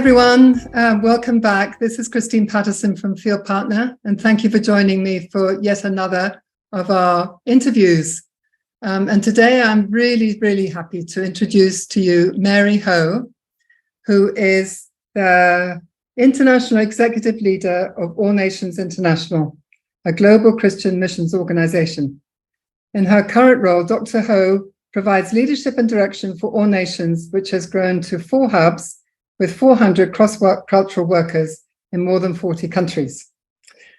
everyone. Welcome back. This is Christine Patterson from FieldPartner, and thank you for joining me for yet another of our interviews. And today I'm really happy to introduce to you Mary Ho, who is the International Executive Leader of All Nations International, a global Christian missions organization. In her current role, Dr. Ho provides leadership and direction for All Nations, which has grown to 4 hubs with 400 cross-cultural workers in more than 40 countries.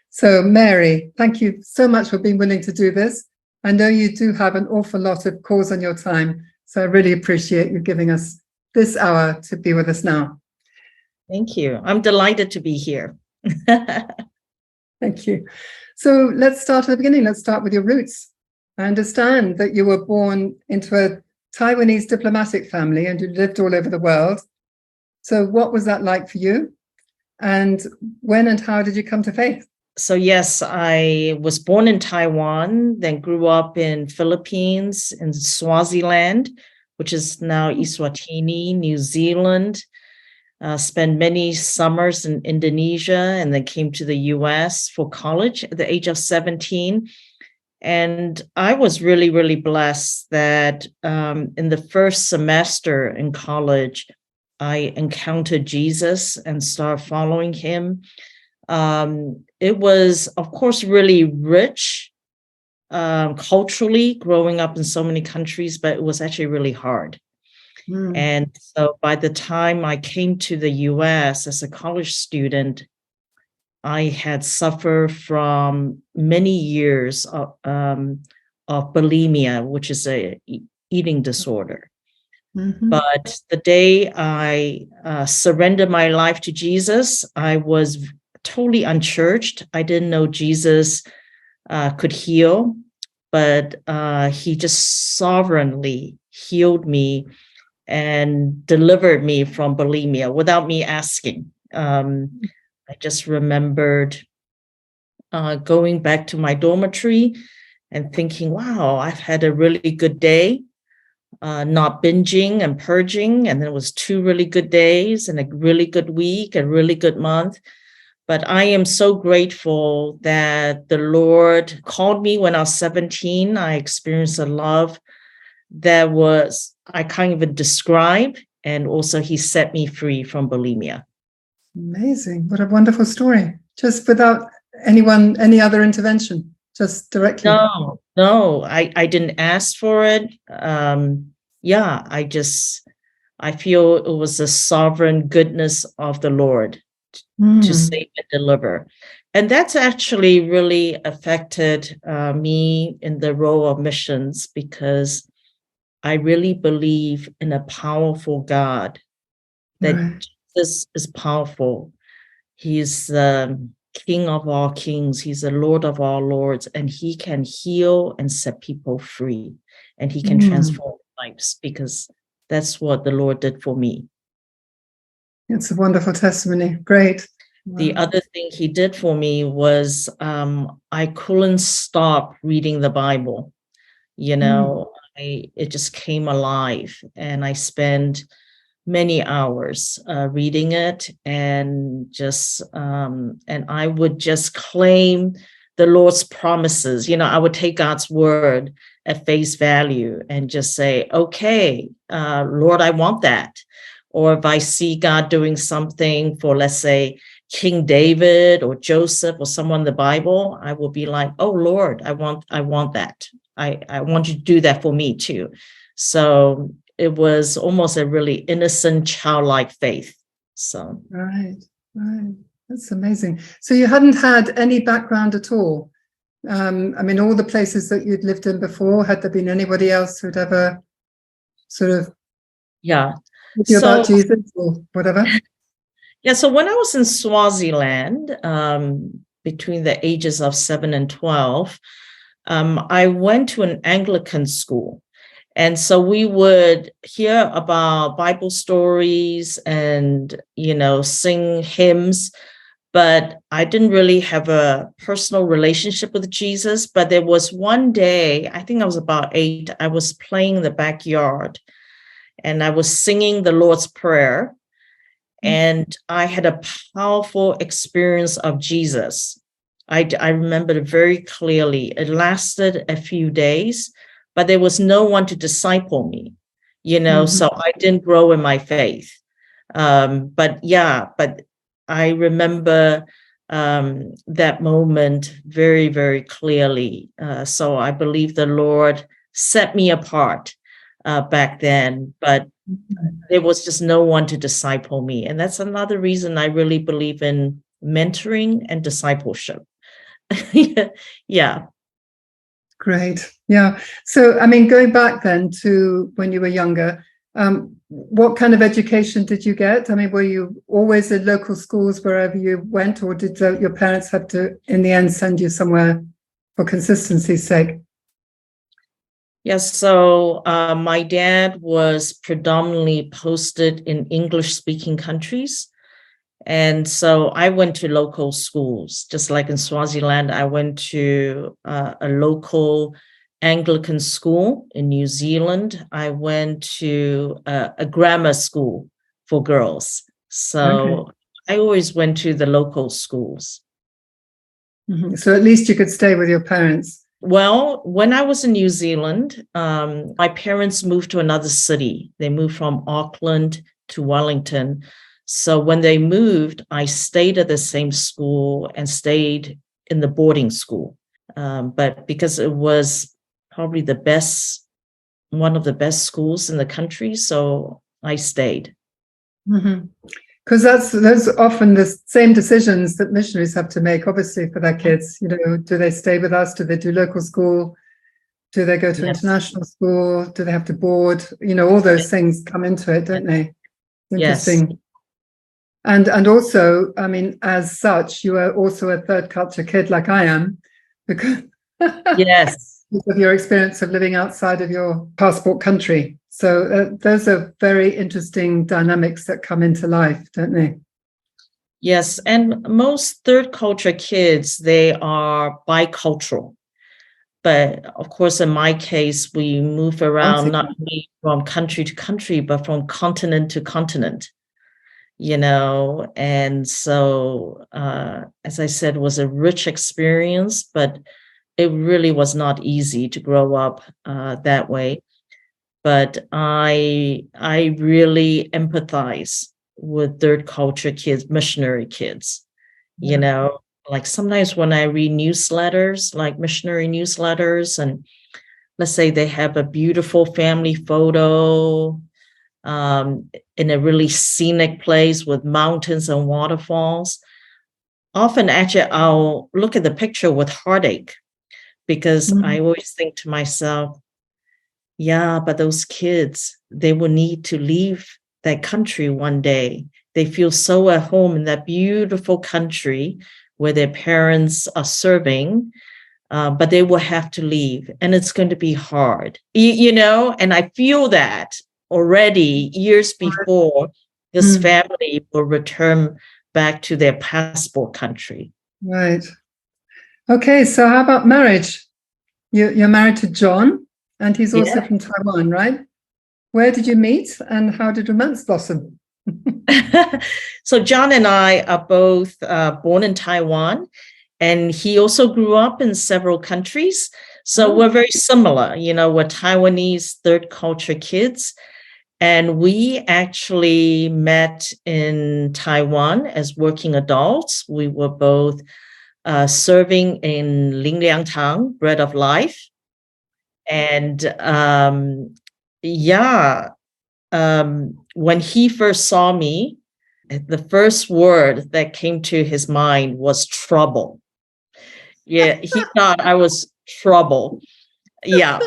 So Mary, thank you so much for being willing to do this. I know you do have an awful lot of calls on your time, so I really appreciate you giving us this hour to be with us now. Thank you. I'm delighted to be here. Thank you. So let's start at the beginning. Let's start with your roots. I understand that you were born into a Taiwanese diplomatic family and you lived all over the world. So what was that like for you? And when and how did you come to faith? So yes, I was born in Taiwan, then grew up in Philippines, in Swaziland, which is now Eswatini, New Zealand. Spent many summers in Indonesia, and then came to the US for college at the age of 17. And I was really blessed that in the first semester in college, I encountered Jesus and started following him. It was, of course, really rich culturally, growing up in so many countries, but it was actually really hard. And so by the time I came to the US as a college student, I had suffered from many years of bulimia, which is a eating disorder. But the day I surrendered my life to Jesus, I was totally unchurched. I didn't know Jesus could heal, but he just sovereignly healed me and delivered me from bulimia without me asking. I just remembered going back to my dormitory and thinking, wow, I've had a really good day. Not binging and purging, and then it was 2 really good days and a really good week, a really good month. But I am so grateful that the Lord called me when I was 17. I experienced a love that was, I can't even describe, and also he set me free from bulimia. Amazing. What a wonderful story. Just without any other intervention, just directly. No, I didn't ask for it. I feel it was the sovereign goodness of the Lord to save and deliver. And that's actually really affected me in the role of missions, because I really believe in a powerful God, that Jesus is powerful. He's the King of all kings. He's the Lord of all lords, and he can heal and set people free, and he can transform lives, because that's what the Lord did for me. It's a wonderful testimony. Great. The other thing he did for me was I couldn't stop reading the Bible. It just came alive, and I spent many hours reading it, and I would just claim the Lord's promises. I would take God's word at face value and just say, okay, Lord, I want that. Or if I see God doing something for, let's say, King David or Joseph or someone in the Bible, I will be like, oh, Lord, I want that. I want you to do that for me too. So it was almost a really innocent, childlike faith. So right. That's amazing. So you hadn't had any background at all. All the places that you'd lived in before, had there been anybody else who'd ever sort of told you about Jesus or whatever? Yeah. So when I was in Swaziland, between the ages of 7 and 12, I went to an Anglican school. And so we would hear about Bible stories and, sing hymns, but I didn't really have a personal relationship with Jesus. But there was one day, I think I was about 8, I was playing in the backyard and I was singing the Lord's Prayer. And I had a powerful experience of Jesus. I remember it very clearly. It lasted a few days, but there was no one to disciple me, so I didn't grow in my faith. But I remember that moment very, very clearly. So I believe the Lord set me apart back then, but there was just no one to disciple me. And that's another reason I really believe in mentoring and discipleship. Yeah. Great. Yeah. So, I mean, going back then to when you were younger, what kind of education did you get? I mean, were you always in local schools wherever you went, or did your parents have to, in the end, send you somewhere for consistency's sake? Yes. So my dad was predominantly posted in English-speaking countries. And so I went to local schools, just like in Swaziland. I went to a local Anglican school in New Zealand. I went to a grammar school for girls. So I always went to the local schools. So at least you could stay with your parents. Well, when I was in New Zealand, my parents moved to another city. They moved from Auckland to Wellington. So when they moved, I stayed at the same school and stayed in the boarding school. But because it was probably one of the best schools in the country, so I stayed. Because those are often the same decisions that missionaries have to make, obviously, for their kids. Do they stay with us? Do they do local school? Do they go to international school? Do they have to board? All those things come into it, don't they? Interesting. Yes. And also, I mean, as such, you are also a third culture kid like I am, because yes, of your experience of living outside of your passport country. So those are very interesting dynamics that come into life, don't they? Yes, and most third culture kids, they are bicultural. But of course, in my case, we move around not only from country to country, but from continent to continent. And so, as I said, it was a rich experience, but it really was not easy to grow up that way. But I really empathize with third culture kids, missionary kids, like sometimes when I read newsletters, like missionary newsletters, and let's say they have a beautiful family photo in a really scenic place with mountains and waterfalls. Often, actually, I'll look at the picture with heartache because I always think to myself, yeah, but those kids, they will need to leave that country one day. They feel so at home in that beautiful country where their parents are serving, but they will have to leave, and it's going to be hard, and I feel that already years before this family will return back to their passport country. Right. Okay, so how about marriage? You're married to John, and he's also from Taiwan, right? Where did you meet, and how did romance blossom? So John and I are both born in Taiwan, and he also grew up in several countries. So we're very similar. We're Taiwanese third culture kids. And we actually met in Taiwan as working adults. We were both serving in Lingliangtang, Bread of Life. And when he first saw me, the first word that came to his mind was trouble. Yeah, he thought I was trouble. Yeah,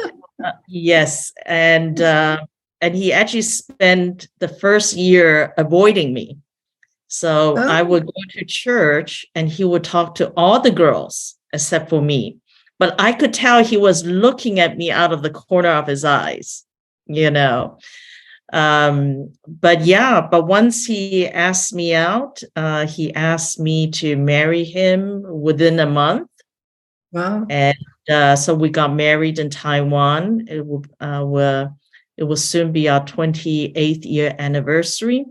yes. And he actually spent the first year avoiding me. So I would go to church and he would talk to all the girls except for me. But I could tell he was looking at me out of the corner of his eyes, But once he asked me out, he asked me to marry him within a month. Wow. And so we got married in Taiwan. It will soon be our 28th year anniversary.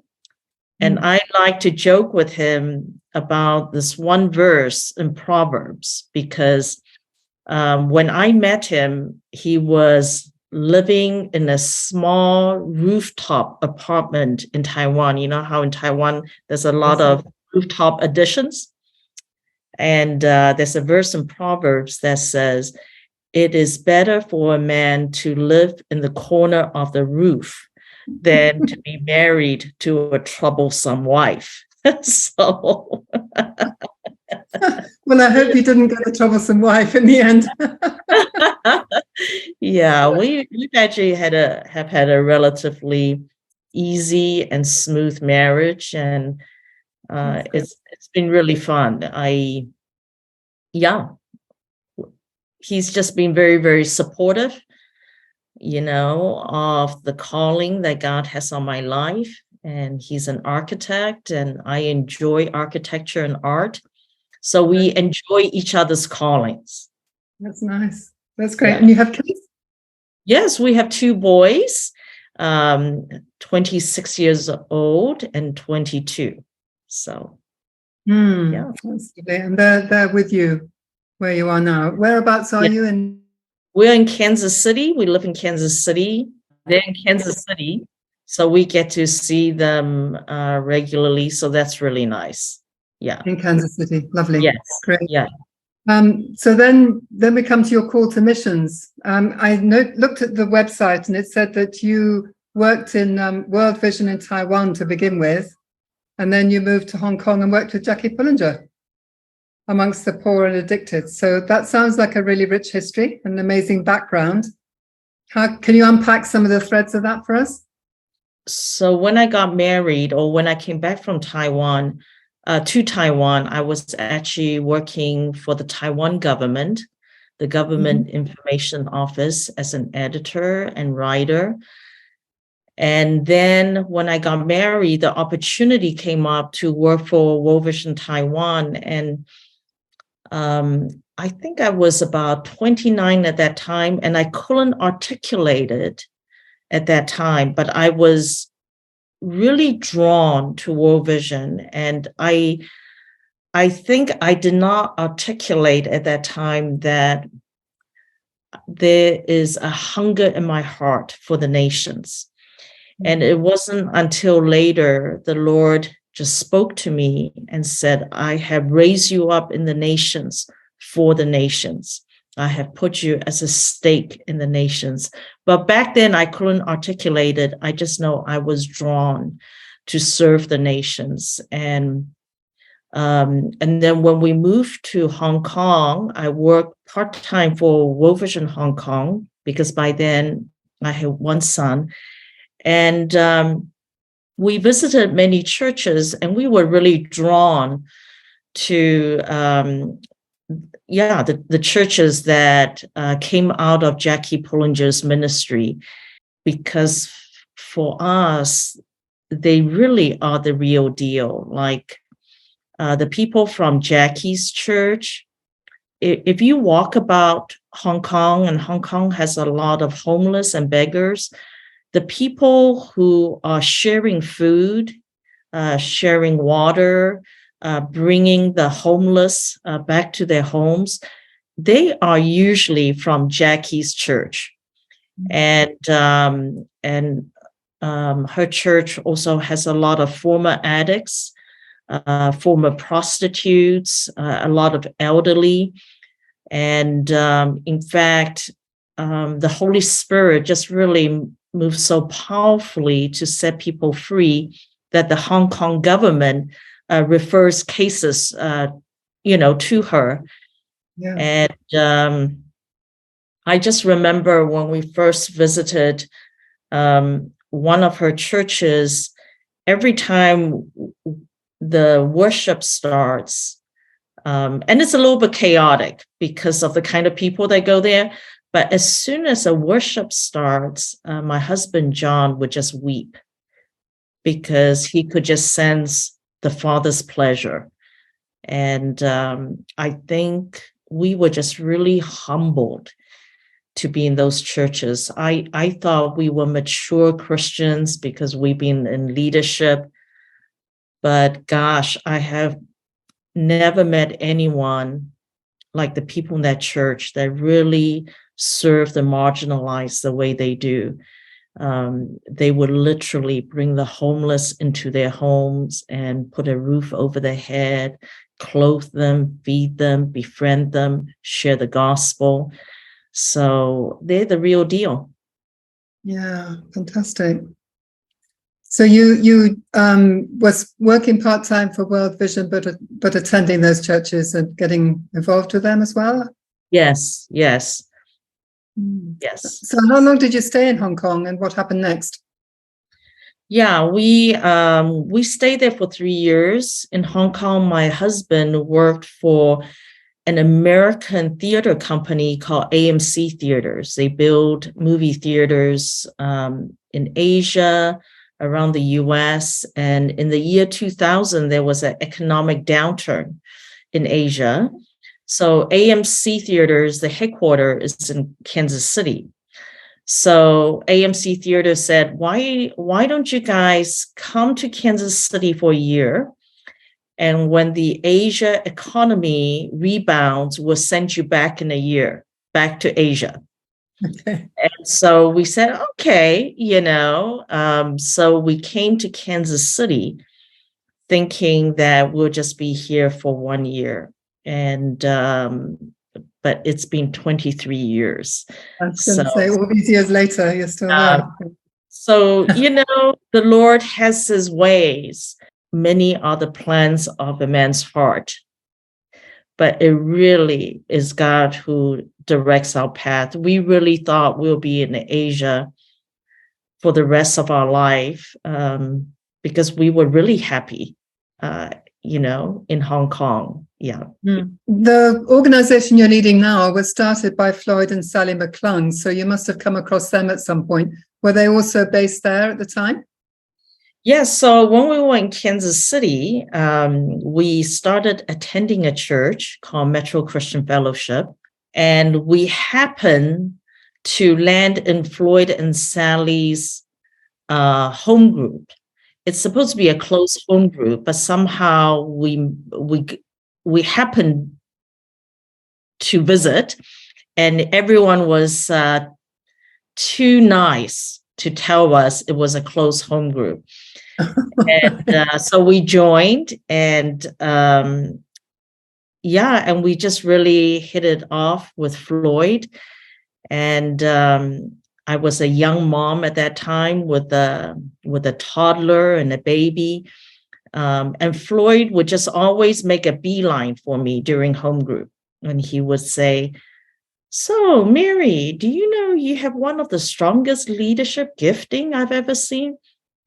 And I like to joke with him about this one verse in Proverbs, because when I met him, he was living in a small rooftop apartment in Taiwan. You know how in Taiwan there's a lot of rooftop additions? And there's a verse in Proverbs that says, "It is better for a man to live in the corner of the roof than to be married to a troublesome wife." So, well, I hope you didn't get a troublesome wife in the end. yeah, we've actually have had a relatively easy and smooth marriage, and it's been really fun. He's just been very, very supportive, of the calling that God has on my life. And he's an architect, and I enjoy architecture and art. So we enjoy each other's callings. That's nice. That's great. Yeah. And you have kids? Yes, we have 2 boys, 26 years old and 22. So, yeah. And they're with you where you are now. Whereabouts are you in? We're in Kansas City. We live in Kansas City. They're in Kansas City. So we get to see them regularly. So that's really nice. Yeah. In Kansas City. Lovely. Yes. Great. Yeah. So then we come to your call to missions. I looked at the website, and it said that you worked in World Vision in Taiwan to begin with, and then you moved to Hong Kong and worked with Jackie Pullinger amongst the poor and addicted. So that sounds like a really rich history, an amazing background. Can you unpack some of the threads of that for us? So when I got married, or when I came back from Taiwan, to Taiwan, I was actually working for the Taiwan government, the Government Information Office, as an editor and writer. And then when I got married, the opportunity came up to work for World Vision Taiwan. And I think I was about 29 at that time, and I couldn't articulate it at that time, but I was really drawn to World Vision. And I think I did not articulate at that time that there is a hunger in my heart for the nations. And it wasn't until later the Lord just spoke to me and said, "I have raised you up in the nations for the nations. I have put you as a stake in the nations." But back then I couldn't articulate it. I just know I was drawn to serve the nations. And then when we moved to Hong Kong, I worked part-time for World Vision Hong Kong, because by then I had 1 son. And we visited many churches, and we were really drawn to the churches that came out of Jackie Pullinger's ministry, because for us, they really are the real deal. Like the people from Jackie's church, if you walk about Hong Kong, and Hong Kong has a lot of homeless and beggars, the people who are sharing food, sharing water, bringing the homeless back to their homes, they are usually from Jackie's church. And her church also has a lot of former addicts, former prostitutes, a lot of elderly. And in fact, the Holy Spirit just really moved so powerfully to set people free that the Hong Kong government refers cases, to her. Yeah. And I just remember when we first visited one of her churches, every time the worship starts, and it's a little bit chaotic because of the kind of people that go there. But as soon as a worship starts, my husband, John, would just weep, because he could just sense the Father's pleasure. And I think we were just really humbled to be in those churches. I thought we were mature Christians because we've been in leadership But gosh, I have never met anyone like the people in that church that really serve the marginalized the way they do. They would literally bring the homeless into their homes and put a roof over their head, clothe them, feed them, befriend them, share the gospel. So they're the real deal. Yeah, fantastic. So you was working part-time for World Vision, but attending those churches and getting involved with them as well? Yes. Yes. So how long did you stay in Hong Kong, and what happened next? Yeah, we stayed there for 3 years. In Hong Kong, my husband worked for an American theater company called AMC Theaters. They build movie theaters in Asia, around the US. And in the year 2000, there was an economic downturn in Asia. So AMC Theaters, the headquarters is in Kansas City. So AMC Theater said, why don't you guys come to Kansas City for a year? And when the Asia economy rebounds, we'll send you back in a year, back to Asia. Okay. And so we said, okay, so we came to Kansas City thinking that we'll just be here for 1 year. And but it's been 23 years. I was going to say, all these years later, you're still there. So, the Lord has his ways. Many are the plans of a man's heart, but it really is God who directs our path. We really thought we'll be in Asia for the rest of our life because we were really happy, in Hong Kong. Yeah. The organization you're leading now was started by Floyd and Sally McClung, so you must have come across them at some point. Were they also based there at the time? Yes. So when we were in Kansas City, we started attending a church called Metro Christian Fellowship, and we happened to land in Floyd and Sally's home group. It's supposed to be a closed home group, but somehow we happened to visit, and everyone was too nice to tell us it was a closed home group. And so we joined, and and we just really hit it off with Floyd. And I was a young mom at that time with a toddler and a baby. And Floyd would just always make a beeline for me during home group. And he would say, "So, Mary, do you know you have one of the strongest leadership gifting I've ever seen?"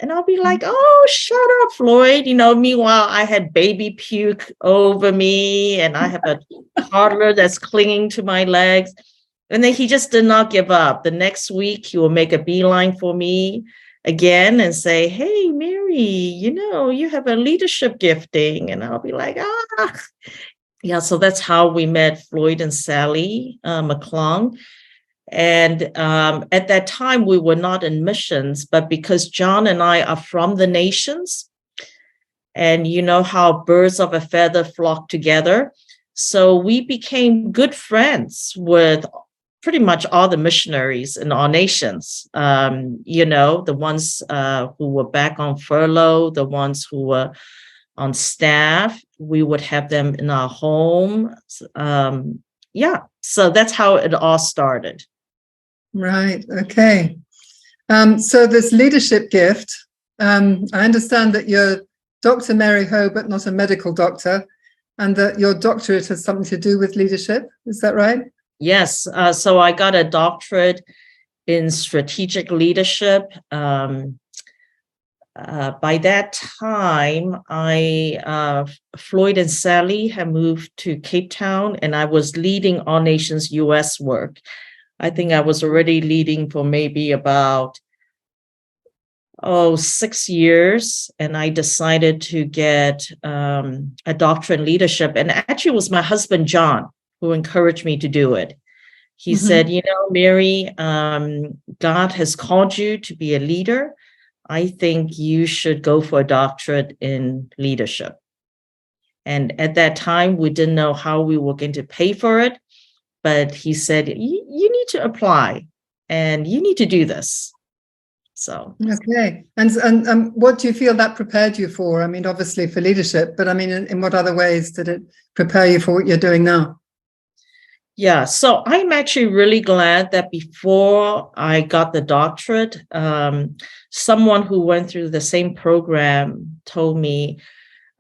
And I'll be like, "Oh, shut up, Floyd." Meanwhile, I had baby puke over me, and I have a toddler that's clinging to my legs. And then he just did not give up. The next week, he will make a beeline for me again and say, "Hey, Mary, you have a leadership gifting." And I'll be like, ah. Yeah, so that's how we met Floyd and Sally McClung. And at that time, we were not in missions, but because John and I are from the nations, and you know how birds of a feather flock together. So we became good friends with pretty much all the missionaries in our nations, the ones who were back on furlough, the ones who were on staff, we would have them in our home. So that's how it all started. Right. Okay. So this leadership gift, I understand that you're Dr. Mary Ho, but not a medical doctor, and that your doctorate has something to do with leadership. Is that right? Yes. So I got a doctorate in strategic leadership. By that time, Floyd and Sally had moved to Cape Town, and I was leading All Nations US work. I think I was already leading for maybe about 6 years, and I decided to get a doctorate in leadership. And actually, it was my husband, John, who encouraged me to do it. He said, Mary, God has called you to be a leader, I think you should go for a doctorate in leadership. And at that time, we didn't know how we were going to pay for it. But he said, you need to apply and you need to do this. So. Okay. And what do you feel that prepared you for? I mean, obviously for leadership, but I mean, in what other ways did it prepare you for what you're doing now? Yeah, so I'm actually really glad that before I got the doctorate, someone who went through the same program told me,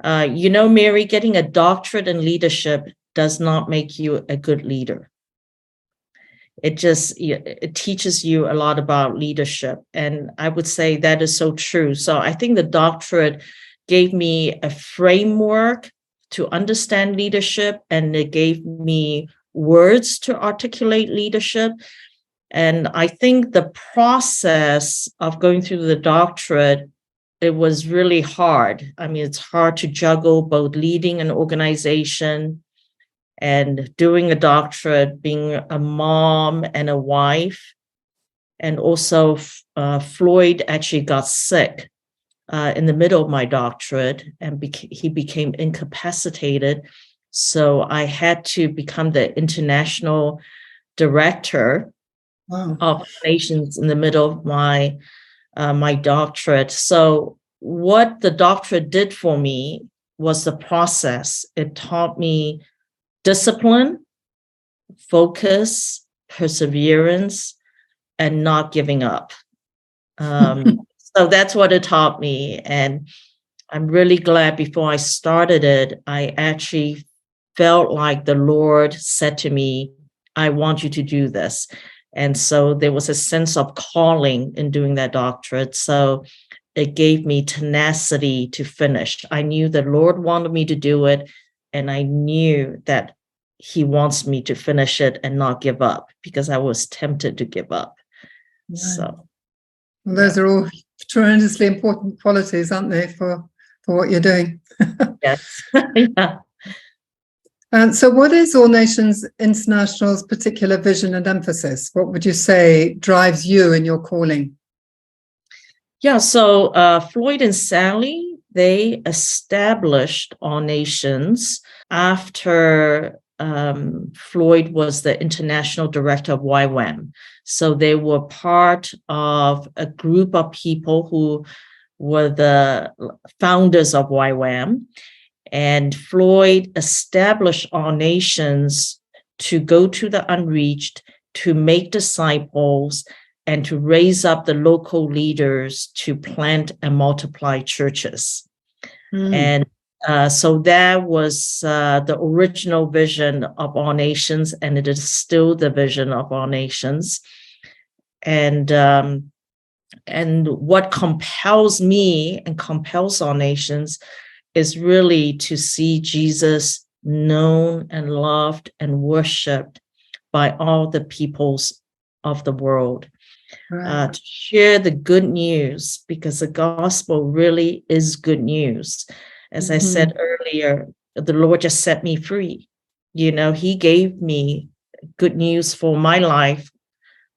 Mary, getting a doctorate in leadership does not make you a good leader. It teaches you a lot about leadership. And I would say that is so true. So I think the doctorate gave me a framework to understand leadership, and it gave me words to articulate leadership. And I think the process of going through the doctorate, it was really hard. I mean, it's hard to juggle both leading an organization and doing a doctorate, being a mom and a wife. And also Floyd actually got sick in the middle of my doctorate, and he became incapacitated. So I had to become the international director of nations in the middle of my doctorate. So what the doctorate did for me was the process. It taught me discipline, focus, perseverance, and not giving up. So that's what it taught me. And I'm really glad before I started it, I actually felt like the Lord said to me, I want you to do this. And so there was a sense of calling in doing that doctorate. So it gave me tenacity to finish. I knew the Lord wanted me to do it, and I knew that he wants me to finish it and not give up, because I was tempted to give up. Right. So well, those are all tremendously important qualities, aren't they, for what you're doing? Yes. Yeah. And so what is All Nations International's particular vision and emphasis? What would you say drives you in your calling? Yeah, so Floyd and Sally, they established All Nations after Floyd was the international director of YWAM. So they were part of a group of people who were the founders of YWAM. And Floyd established All Nations to go to the unreached, to make disciples, and to raise up the local leaders to plant and multiply churches. And so that was the original vision of All Nations, and it is still the vision of All Nations. And what compels me and compels All Nations is really to see Jesus known and loved and worshiped by all the peoples of the world. Right. To share the good news, because the gospel really is good news. As I said earlier, the Lord just set me free. He gave me good news for my life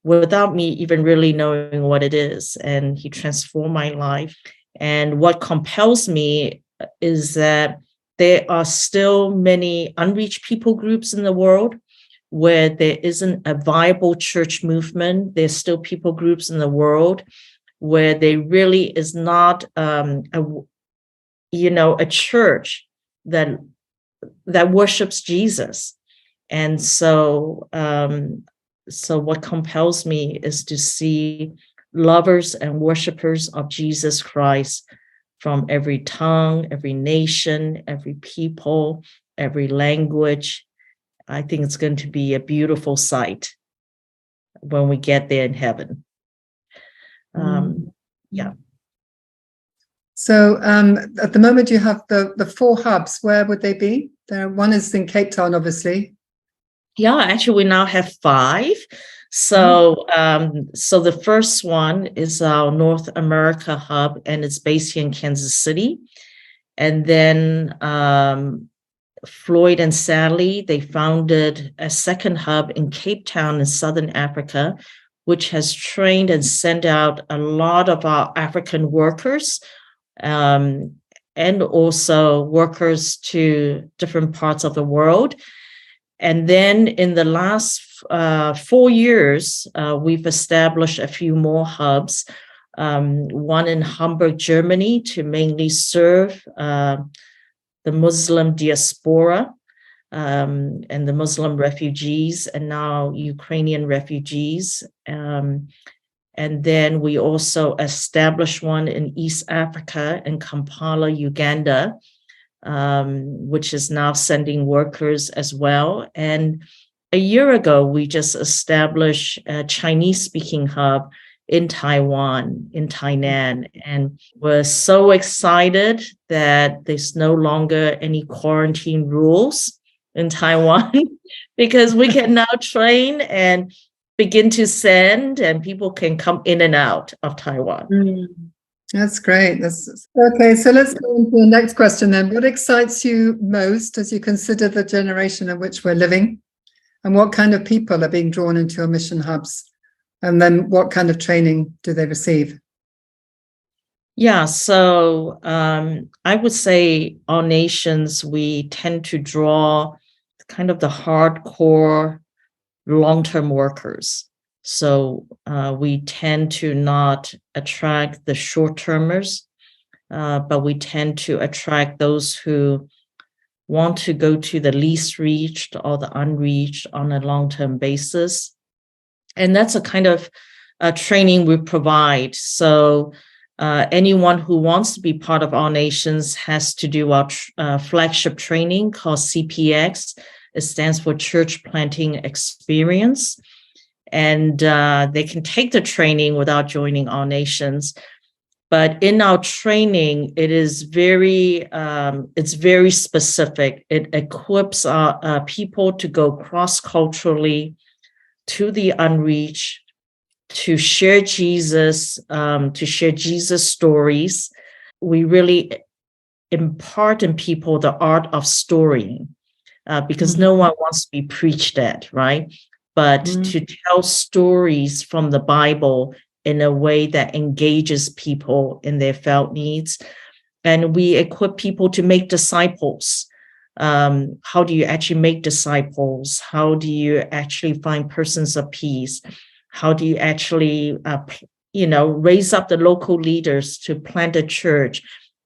without me even really knowing what it is. And he transformed my life. And what compels me is that there are still many unreached people groups in the world where there isn't a viable church movement. There's still people groups in the world where there really is not a church that worships Jesus. And so what compels me is to see lovers and worshipers of Jesus Christ from every tongue, every nation, every people, every language. I think it's going to be a beautiful sight when we get there in heaven. Yeah. So at the moment you have the 4 hubs. Where would they be? One is in Cape Town, obviously. Yeah, actually we now have 5. So so the first one is our North America hub, and it's based here in Kansas City. And then Floyd and Sally, they founded a second hub in Cape Town in Southern Africa, which has trained and sent out a lot of our African workers, and also workers to different parts of the world. And then in the last 4 years, we've established a few more hubs, one in Hamburg, Germany, to mainly serve the Muslim diaspora and the Muslim refugees, and now Ukrainian refugees. And then we also established one in East Africa, in Kampala, Uganda, which is now sending workers as well. And a year ago, we just established a Chinese-speaking hub in Taiwan, in Tainan. And we're so excited that there's no longer any quarantine rules in Taiwan because we can now train and begin to send, and people can come in and out of Taiwan. That's great. Okay, so let's go on to the next question then. What excites you most as you consider the generation in which we're living? And what kind of people are being drawn into your mission hubs? And then what kind of training do they receive? Yeah, so I would say our nations, we tend to draw kind of the hardcore long-term workers. So we tend to not attract the short-termers, but we tend to attract those who want to go to the least reached or the unreached on a long-term basis. And that's a kind of training we provide. So anyone who wants to be part of our nations has to do our flagship training called CPX. It stands for Church Planting Experience. And they can take the training without joining our nations. But in our training, it is it's very specific. It equips our people to go cross-culturally to the unreached, to share Jesus stories. We really impart in people the art of storying, because no one wants to be preached at, right? But to tell stories from the Bible in a way that engages people in their felt needs. And we equip people to make disciples. How do you actually make disciples? How do you actually find persons of peace? How do you actually, raise up the local leaders to plant a church?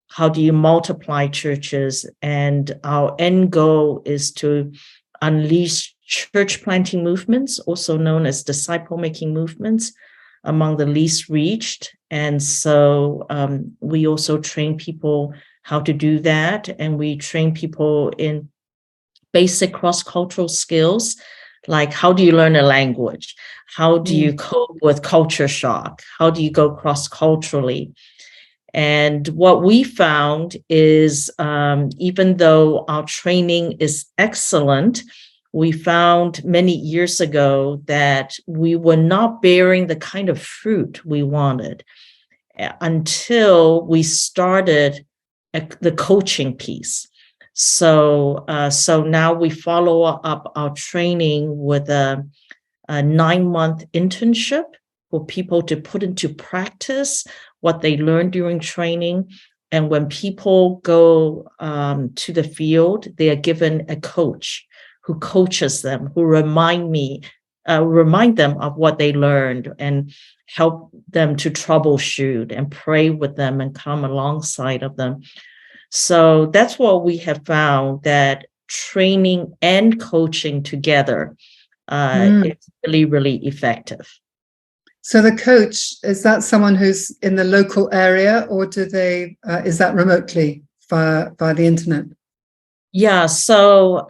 How do you multiply churches? And our end goal is to unleash church planting movements, also known as disciple making movements, among the least reached. And so we also train people how to do that. And we train people in basic cross-cultural skills, like how do you learn a language? How do you cope with culture shock? How do you go cross-culturally? And what we found is even though our training is excellent, we found many years ago that we were not bearing the kind of fruit we wanted until we started the coaching piece. So now we follow up our training with a 9-month internship for people to put into practice what they learned during training. And when people go to the field, they are given a coach who coaches them, who remind them of what they learned and help them to troubleshoot and pray with them and come alongside of them. So that's what we have found, that training and coaching together is really, really effective. So the coach, is that someone who's in the local area, or is that remotely via the internet? Yeah, so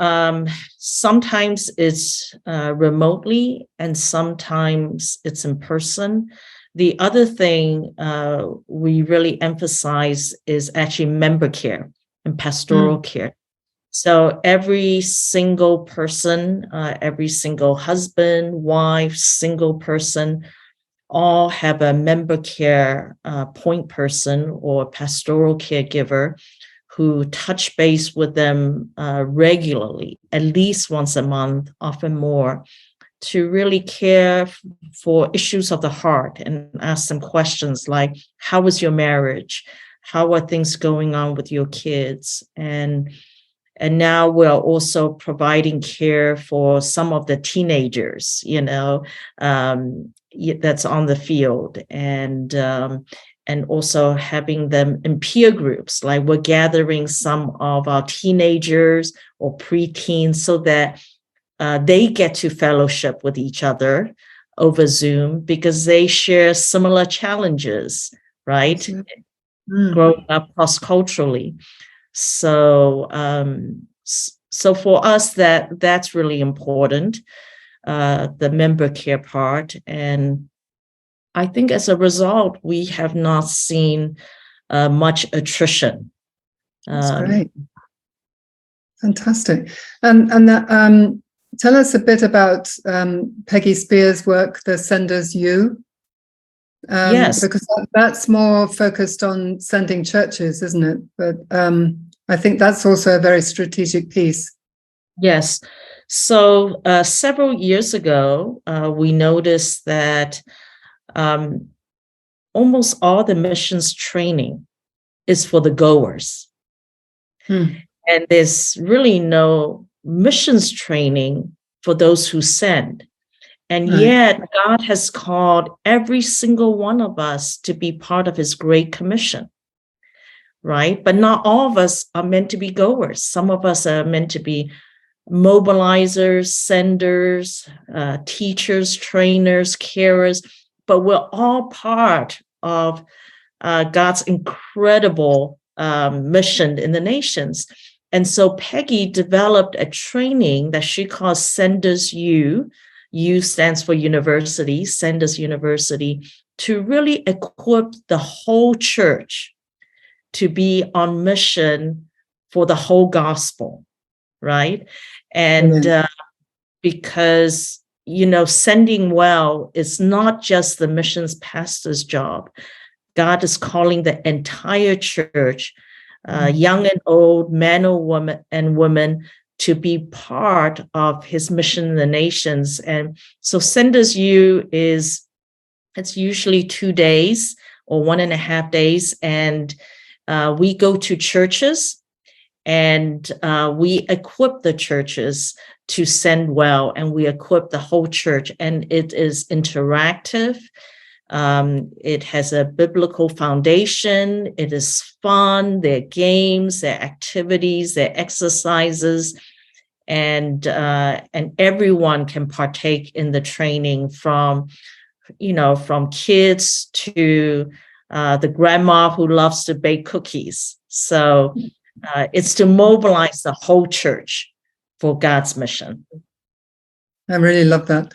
sometimes it's remotely and sometimes it's in person. The other thing we really emphasize is actually member care and pastoral care. So every single person, every single husband, wife, single person, all have a member care point person or pastoral caregiver who touch base with them regularly, at least once a month, often more, to really care for issues of the heart and ask them questions like, how is your marriage? How are things going on with your kids? And now we're also providing care for some of the teenagers, that's on the field, and also having them in peer groups. Like we're gathering some of our teenagers or preteens so that they get to fellowship with each other over Zoom because they share similar challenges, right? Growing up cross-culturally. So for us, that's really important, the member care part. And I think as a result, we have not seen much attrition. That's great. Fantastic. And that, tell us a bit about Peggy Spear's work, the Senders U. Yes, because that's more focused on sending churches, isn't it? But I think that's also a very strategic piece. Yes. So several years ago, we noticed that almost all the missions training is for the goers. And there's really no missions training for those who send. And yet God has called every single one of us to be part of his Great Commission, right? But not all of us are meant to be goers. Some of us are meant to be mobilizers, senders, teachers, trainers, carers, but we're all part of God's incredible mission in the nations. And so Peggy developed a training that she calls Senders U. U stands for university, Senders University, to really equip the whole church to be on mission for the whole gospel, right? And because, sending well is not just the missions pastor's job. God is calling the entire church, young and old, men or women, to be part of his mission in the nations. And so Senders U it's usually 2 days or 1.5 days. And we go to churches and we equip the churches to send well, and we equip the whole church. And it is interactive. It has a biblical foundation. It is fun. There are games, there are activities, there are exercises, and everyone can partake in the training from kids to the grandma who loves to bake cookies. So it's to mobilize the whole church for God's mission. I really love that.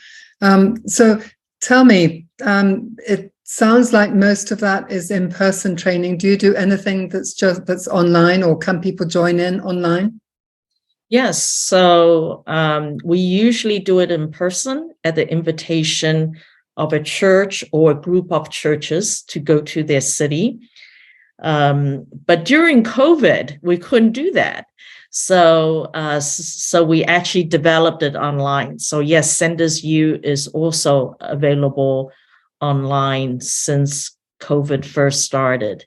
So tell me, it sounds like most of that is in-person training. Do you do anything that's online, or can people join in online? Yes. So we usually do it in person at the invitation of a church or a group of churches to go to their city. But during COVID, we couldn't do that. So we actually developed it online. So yes, Senders U is also available online since COVID first started.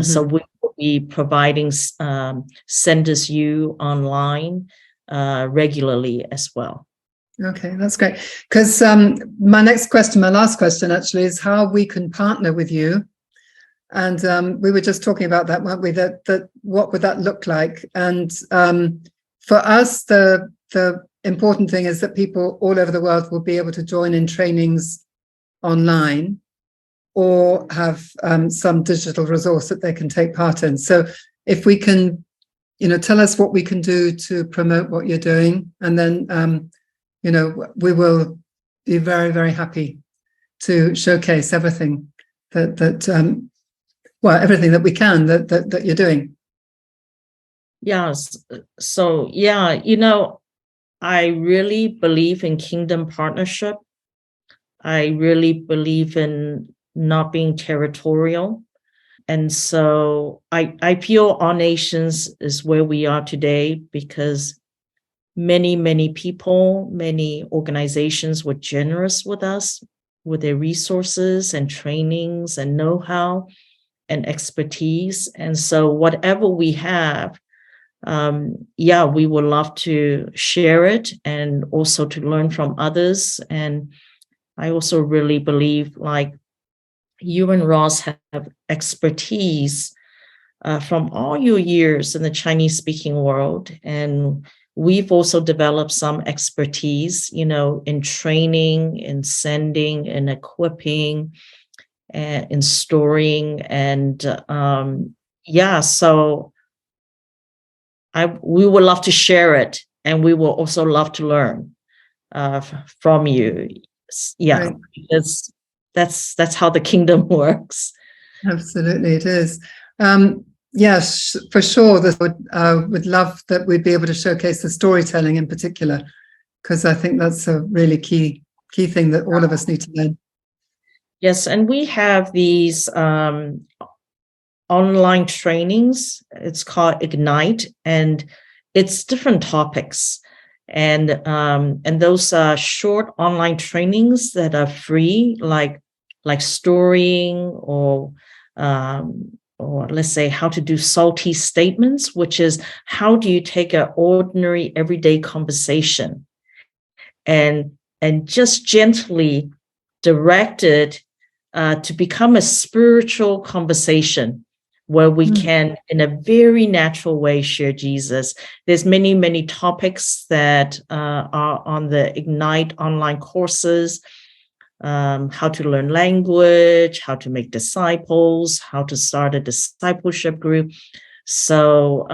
So we will be providing Senders U online regularly as well. Okay, that's great. Because my last question actually, is how we can partner with you. And we were just talking about that, weren't we? That what would that look like? And for us, the important thing is that people all over the world will be able to join in trainings online, or have some digital resource that they can take part in. So if we can, tell us what we can do to promote what you're doing, and then, we will be very, very happy to showcase everything everything that we can that you're doing. Yes. So, I really believe in kingdom partnership. I really believe in not being territorial. And so I feel All Nations is where we are today because many people, many organizations were generous with us, with their resources and trainings and know-how and expertise. And so whatever we have, we would love to share it and also to learn from others. And I also really believe, like, you and Ross have expertise from all your years in the Chinese-speaking world. And we've also developed some expertise, in training, in sending, in equipping, in storing. And so we would love to share it, and we will also love to learn from you. Yeah, right. Because that's how the kingdom works. Absolutely, it is. Yes, for sure. This would love that we'd be able to showcase the storytelling in particular, because I think that's a really key thing that all of us need to learn. Yes, and we have these online trainings. It's called Ignite, and it's different topics. And those are short online trainings that are free, like storying, or let's say how to do salty statements, which is how do you take an ordinary everyday conversation and just gently direct it to become a spiritual conversation where we can, in a very natural way, share Jesus. There's many topics that are on the Ignite online courses. How to learn language, how to make disciples, how to start a discipleship group. So,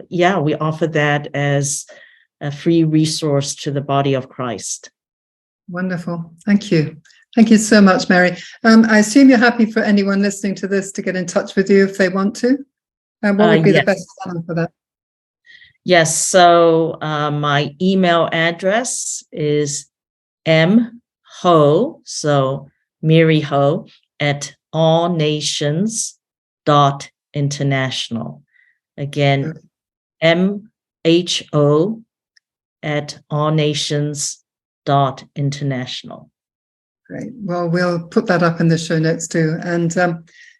we offer that as a free resource to the body of Christ. Wonderful. Thank you. Thank you so much, Mary. I assume you're happy for anyone listening to this to get in touch with you if they want to. What would be the best channel for that? Yes. So my email address is mho, so Mary Ho, at allnations.international. Again, MHO at allnations.international. Great. Well, we'll put that up in the show notes too. And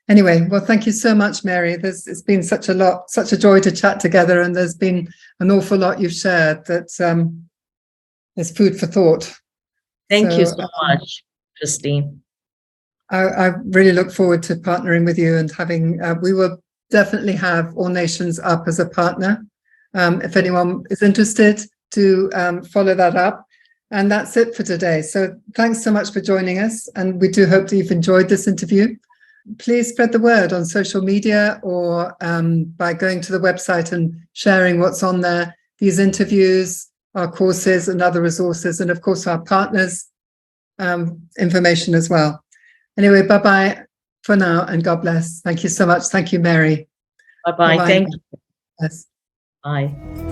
anyway, well, thank you so much, Mary. It's been such a joy to chat together, and there's been an awful lot you've shared that is food for thought. Thank you so much, Christine. I really look forward to partnering with you and having, we will definitely have All Nations up as a partner. If anyone is interested to follow that up. And that's it for today. So thanks so much for joining us. And we do hope that you've enjoyed this interview. Please spread the word on social media or by going to the website and sharing what's on there, these interviews, our courses and other resources, and of course our partners' information as well. Anyway, bye-bye for now, and God bless. Thank you so much. Thank you, Mary. Bye-bye. Thank you. Yes. Bye.